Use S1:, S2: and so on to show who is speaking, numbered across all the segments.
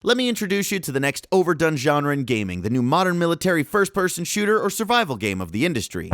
S1: Let me introduce you to the next overdone genre in gaming, the new modern military first-person shooter or survival game of the industry.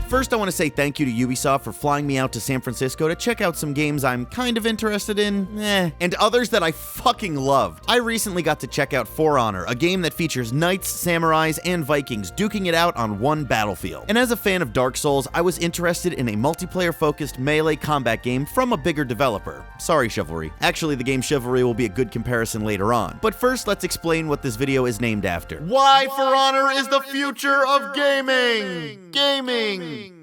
S1: First, I want to say thank you to Ubisoft for flying me out to San Francisco to check out some games I'm kind of interested in, and others that I fucking loved. I recently got to check out For Honor, a game that features knights, samurais, and Vikings duking it out on one battlefield. And as a fan of Dark Souls, I was interested in a multiplayer-focused melee combat game from a bigger developer. Sorry, Chivalry. Actually, the game Chivalry will be a good comparison later on. But first, let's explain what this video is named after. Why For Honor is the future of gaming! Gaming!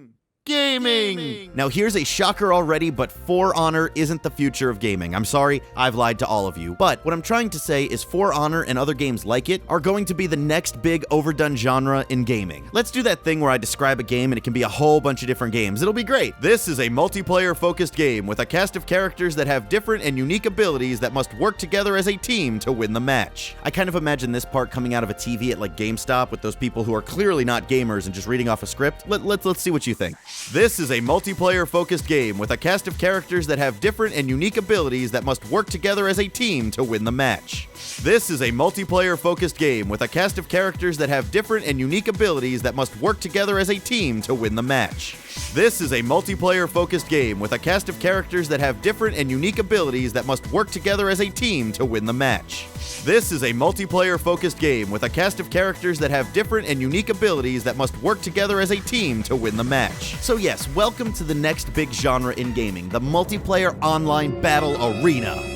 S1: Now here's a shocker already, but For Honor isn't the future of gaming. I'm sorry, I've lied to all of you. But what I'm trying to say is For Honor and other games like it are going to be the next big overdone genre in gaming. Let's do that thing where I describe a game and it can be a whole bunch of different games. It'll be great. This is a multiplayer focused game with a cast of characters that have different and unique abilities that must work together as a team to win the match. I kind of imagine this part coming out of a TV at like GameStop with those people who are clearly not gamers and just reading off a script. Let's see what you think. This is a multiplayer-focused game with a cast of characters that have different and unique abilities that must work together as a team to win the match. This is a multiplayer-focused game with a cast of characters that have different and unique abilities that must work together as a team to win the match. This is a multiplayer-focused game with a cast of characters that have different and unique abilities that must work together as a team to win the match. This is a multiplayer-focused game with a cast of characters that have different and unique abilities that must work together as a team to win the match. So yes, welcome to the next big genre in gaming, the multiplayer online battle arena.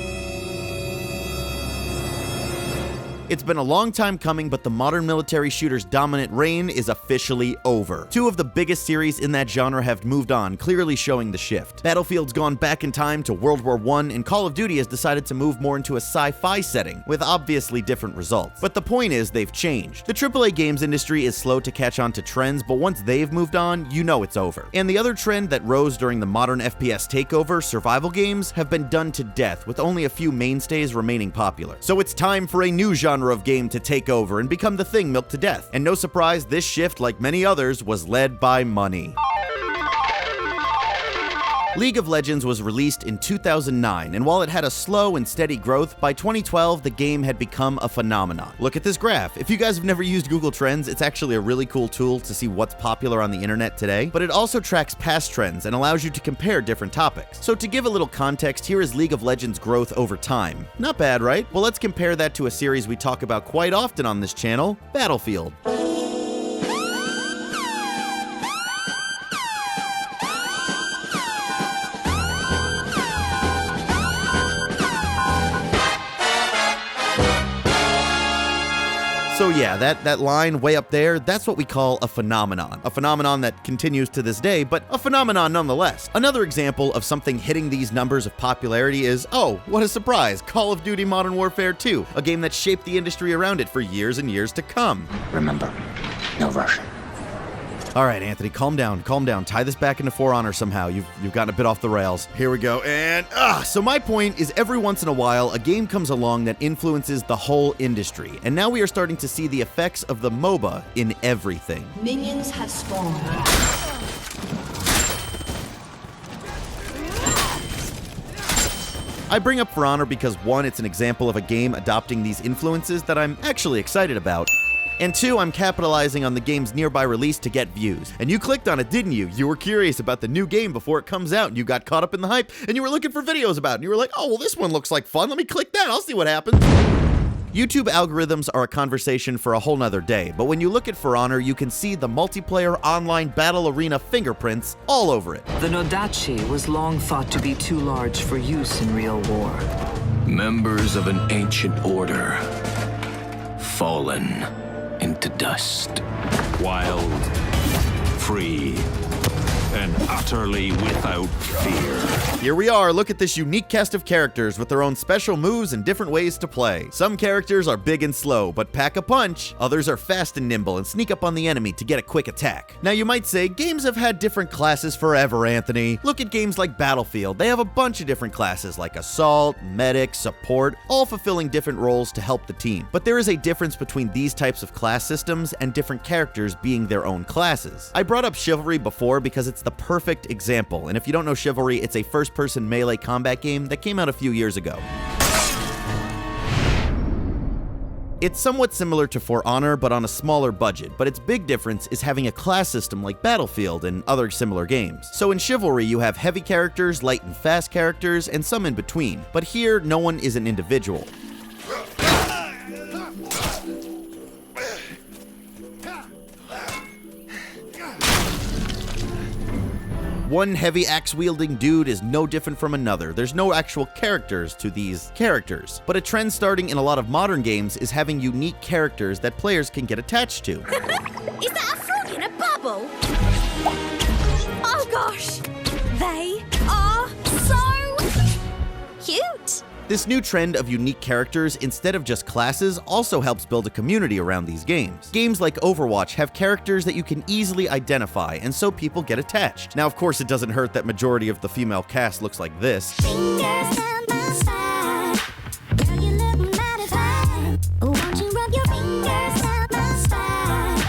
S1: It's been a long time coming, but the modern military shooter's dominant reign is officially over. Two of the biggest series in that genre have moved on, clearly showing the shift. Battlefield's gone back in time to World War I, and Call of Duty has decided to move more into a sci-fi setting, with obviously different results. But the point is, they've changed. The AAA games industry is slow to catch on to trends, but once they've moved on, you know it's over. And the other trend that rose during the modern FPS takeover, survival games, have been done to death, with only a few mainstays remaining popular. So it's time for a new genre of game to take over and become the thing milked to death. And no surprise, this shift, like many others, was led by money. League of Legends was released in 2009, and while it had a slow and steady growth, by 2012 the game had become a phenomenon. Look at this graph. If you guys have never used Google Trends, it's actually a really cool tool to see what's popular on the internet today, but it also tracks past trends and allows you to compare different topics. So to give a little context, here is League of Legends' growth over time. Not bad, right? Well, let's compare that to a series we talk about quite often on this channel, Battlefield. So yeah, that line way up there, that's what we call a phenomenon. A phenomenon that continues to this day, but a phenomenon nonetheless. Another example of something hitting these numbers of popularity is, oh, what a surprise, Call of Duty Modern Warfare 2, a game that shaped the industry around it for years and years to come.
S2: Remember, no rushing.
S1: All right, Anthony, calm down. Tie this back into For Honor somehow. You've gotten a bit off the rails. Here we go, and so my point is every once in a while, a game comes along that influences the whole industry, and now we are starting to see the effects of the MOBA in everything.
S3: Minions have spawned.
S1: I bring up For Honor because one, it's an example of a game adopting these influences that I'm actually excited about. And two, I'm capitalizing on the game's nearby release to get views. And you clicked on it, didn't you? You were curious about the new game before it comes out, and you got caught up in the hype, and you were looking for videos about it, and you were like, oh, well, this one looks like fun. Let me click that. I'll see what happens. YouTube algorithms are a conversation for a whole nother day, but when you look at For Honor, you can see the multiplayer online battle arena fingerprints all over it.
S4: The Nodachi was long thought to be too large for use in real war.
S2: Members of an ancient order, fallen into dust. Wild, free,
S3: and utterly without fear.
S1: Here we are, look at this unique cast of characters with their own special moves and different ways to play. Some characters are big and slow, but pack a punch. Others are fast and nimble and sneak up on the enemy to get a quick attack. Now you might say, games have had different classes forever, Anthony. Look at games like Battlefield, they have a bunch of different classes like Assault, Medic, Support, all fulfilling different roles to help the team. But there is a difference between these types of class systems and different characters being their own classes. I brought up Chivalry before because it's the perfect example, and if you don't know Chivalry, it's a first-person melee combat game that came out a few years ago. It's somewhat similar to For Honor, but on a smaller budget, but its big difference is having a class system like Battlefield and other similar games. So in Chivalry, you have heavy characters, light and fast characters, and some in between, but here, no one is an individual. One heavy axe-wielding dude is no different from another. There's no actual characters to these characters. But a trend starting in a lot of modern games is having unique characters that players can get attached to.
S5: Is that a frog in a bubble? Oh gosh, they are so cute.
S1: This new trend of unique characters instead of just classes also helps build a community around these games. Games like Overwatch have characters that you can easily identify, and so people get attached. Now, of course, it doesn't hurt that majority of the female cast looks like this.
S5: Fingers down my side. Girl, you look mighty fine. Won't you rub your fingers down my spine?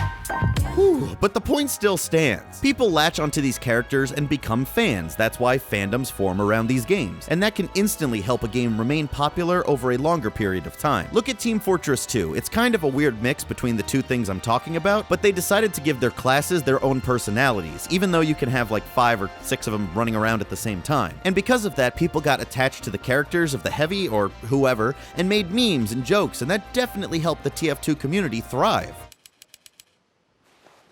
S1: Whew, but the point still stands. People latch onto these characters and become fans. That's why fandoms form around these games, and that can instantly help a game remain popular over a longer period of time. Look at Team Fortress 2. It's kind of a weird mix between the two things I'm talking about, but they decided to give their classes their own personalities, even though you can have like 5 or 6 of them running around at the same time. And because of that, people got attached to the characters of the heavy or whoever and made memes and jokes, and that definitely helped the TF2 community thrive.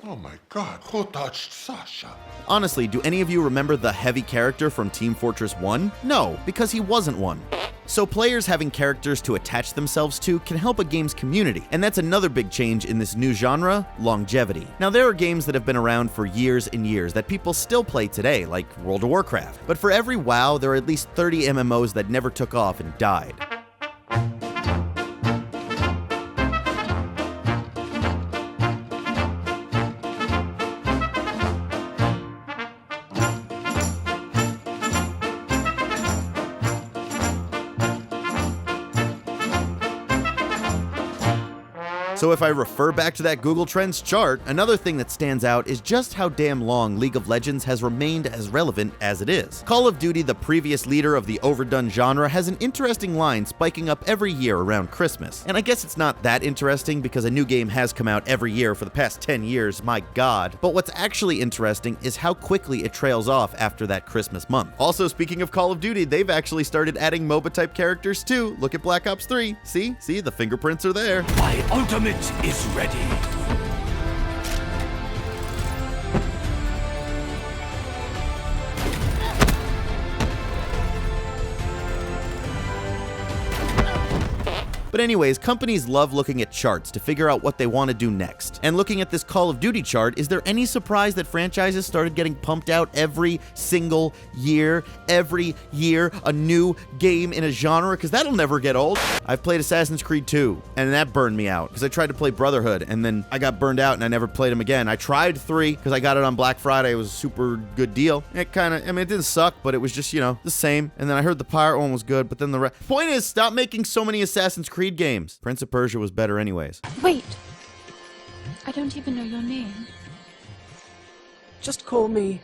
S6: Oh my God, who touched Sasha?
S1: Honestly, do any of you remember the heavy character from Team Fortress 1? No, because he wasn't one. So players having characters to attach themselves to can help a game's community, and that's another big change in this new genre, longevity. Now there are games that have been around for years and years that people still play today, like World of Warcraft, but for every WoW, there are at least 30 MMOs that never took off and died. So if I refer back to that Google Trends chart, another thing that stands out is just how damn long League of Legends has remained as relevant as it is. Call of Duty, the previous leader of the overdone genre, has an interesting line spiking up every year around Christmas. And I guess it's not that interesting because a new game has come out every year for the past 10 years, my god. But what's actually interesting is how quickly it trails off after that Christmas month. Also, speaking of Call of Duty, they've actually started adding MOBA type characters too. Look at Black Ops 3. See, the fingerprints are there.
S2: My ultimate is ready.
S1: But anyways, companies love looking at charts to figure out what they want to do next. And looking at this Call of Duty chart, is there any surprise that franchises started getting pumped out every single year? Every year, a new game in a genre? Because that'll never get old. I've played Assassin's Creed 2, and that burned me out. Because I tried to play Brotherhood, and then I got burned out, and I never played them again. I tried 3, because I got it on Black Friday. It was a super good deal. It kind of, I mean, it didn't suck, but it was just, you know, the same. And then I heard the Pirate one was good, but then the rest. Point is, stop making so many Assassin's Creed games. Prince of Persia was better anyways.
S7: Wait. I don't even know your name.
S8: Just call me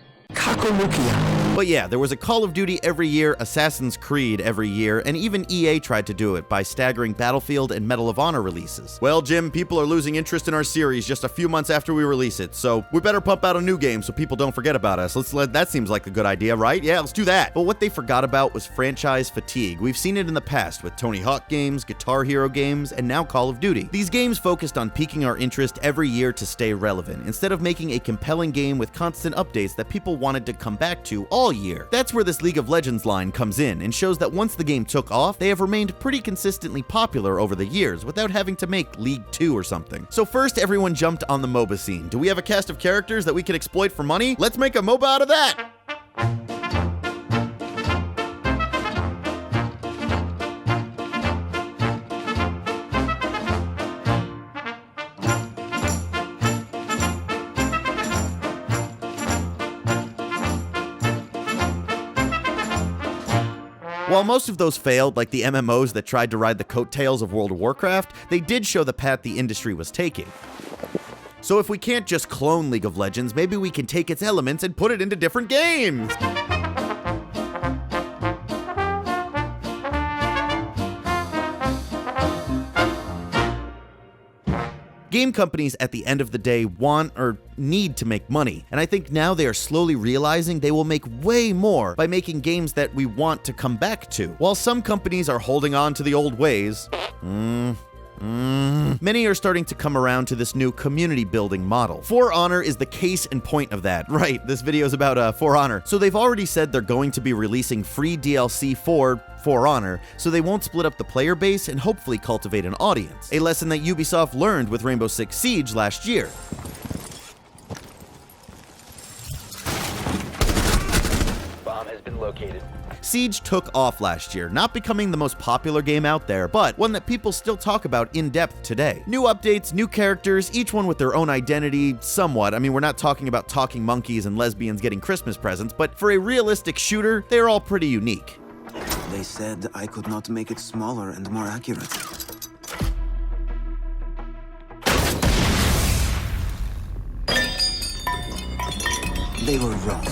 S1: But yeah, there was a Call of Duty every year, Assassin's Creed every year, and even EA tried to do it by staggering Battlefield and Medal of Honor releases. Well, Jim, people are losing interest in our series just a few months after we release it, so we better pump out a new game so people don't forget about us. That seems like a good idea, right? Yeah, let's do that. But what they forgot about was franchise fatigue. We've seen it in the past with Tony Hawk games, Guitar Hero games, and now Call of Duty. These games focused on piquing our interest every year to stay relevant, instead of making a compelling game with constant updates that people wanted to come back to all all year. That's where this League of Legends line comes in and shows that once the game took off, they have remained pretty consistently popular over the years without having to make League 2 or something. So first, everyone jumped on the MOBA scene. Do we have a cast of characters that we can exploit for money? Let's make a MOBA out of that! While most of those failed, like the MMOs that tried to ride the coattails of World of Warcraft, they did show the path the industry was taking. So if we can't just clone League of Legends, maybe we can take its elements and put it into different games! Game companies at the end of the day want or need to make money, and I think now they are slowly realizing they will make way more by making games that we want to come back to. While some companies are holding on to the old ways, many are starting to come around to this new community building model. For Honor is the case in point of that. Right, this video is about For Honor. So they've already said they're going to be releasing free DLC for Honor, so they won't split up the player base and hopefully cultivate an audience. A lesson that Ubisoft learned with Rainbow Six Siege last year.
S8: Bomb has been located.
S1: Siege took off last year, not becoming the most popular game out there, but one that people still talk about in depth today. New updates, new characters, each one with their own identity, somewhat. I mean, we're not talking about talking monkeys and lesbians getting Christmas presents, but for a realistic shooter, they're all pretty unique.
S9: They said I could not make it smaller and more accurate. They were wrong.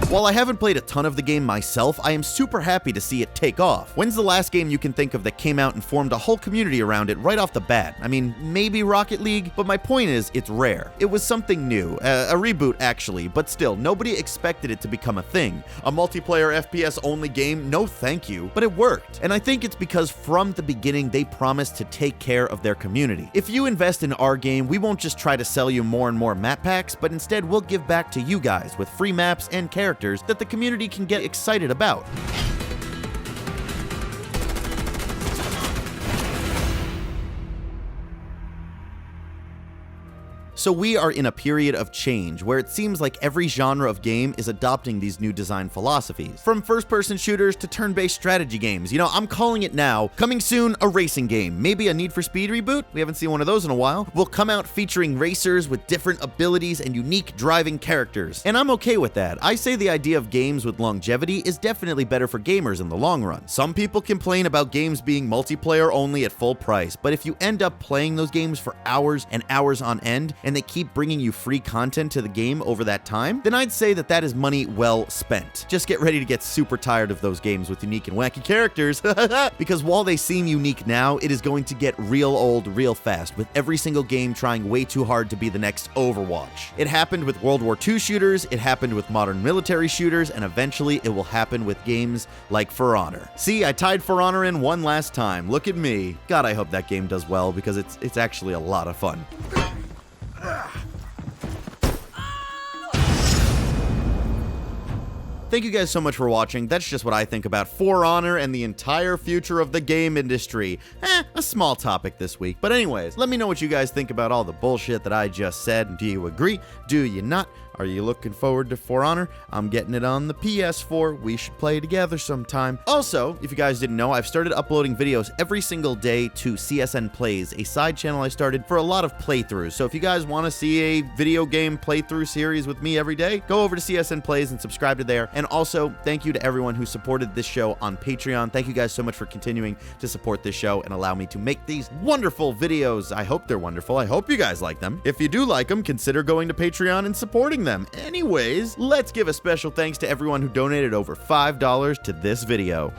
S1: While I haven't played a ton of the game myself, I am super happy to see it take off. When's the last game you can think of that came out and formed a whole community around it right off the bat? I mean, maybe Rocket League, but my point is, it's rare. It was something new, a reboot actually, but still, nobody expected it to become a thing. A multiplayer FPS only game? No thank you. But it worked. And I think it's because from the beginning, they promised to take care of their community. If you invest in our game, we won't just try to sell you more and more map packs, but instead we'll give back to you guys with free maps and characters that the community can get excited about. So we are in a period of change where it seems like every genre of game is adopting these new design philosophies. From first-person shooters to turn-based strategy games. You know, I'm calling it now. Coming soon, a racing game. Maybe a Need for Speed reboot? We haven't seen one of those in a while. Will come out featuring racers with different abilities and unique driving characters. And I'm okay with that. I say the idea of games with longevity is definitely better for gamers in the long run. Some people complain about games being multiplayer only at full price, but if you end up playing those games for hours and hours on end, and they keep bringing you free content to the game over that time, then I'd say that that is money well spent. Just get ready to get super tired of those games with unique and wacky characters, because while they seem unique now, it is going to get real old real fast, with every single game trying way too hard to be the next Overwatch. It happened with World War II shooters, it happened with modern military shooters, and eventually it will happen with games like For Honor. See, I tied For Honor in one last time. Look at me. God, I hope that game does well, because it's actually a lot of fun. Thank you guys so much for watching. That's just what I think about For Honor and the entire future of the game industry. A small topic this week. But anyways, let me know what you guys think about all the bullshit that I just said. Do you agree? Do you not? Are you looking forward to For Honor? I'm getting it on the PS4. We should play together sometime. Also, if you guys didn't know, I've started uploading videos every single day to CSN Plays, a side channel I started for a lot of playthroughs. So if you guys want to see a video game playthrough series with me every day, go over to CSN Plays and subscribe to there. And also, thank you to everyone who supported this show on Patreon. Thank you guys so much for continuing to support this show and allow me to make these wonderful videos. I hope they're wonderful. I hope you guys like them. If you do like them, consider going to Patreon and supporting them. Anyways, let's give a special thanks to everyone who donated over $5 to this video.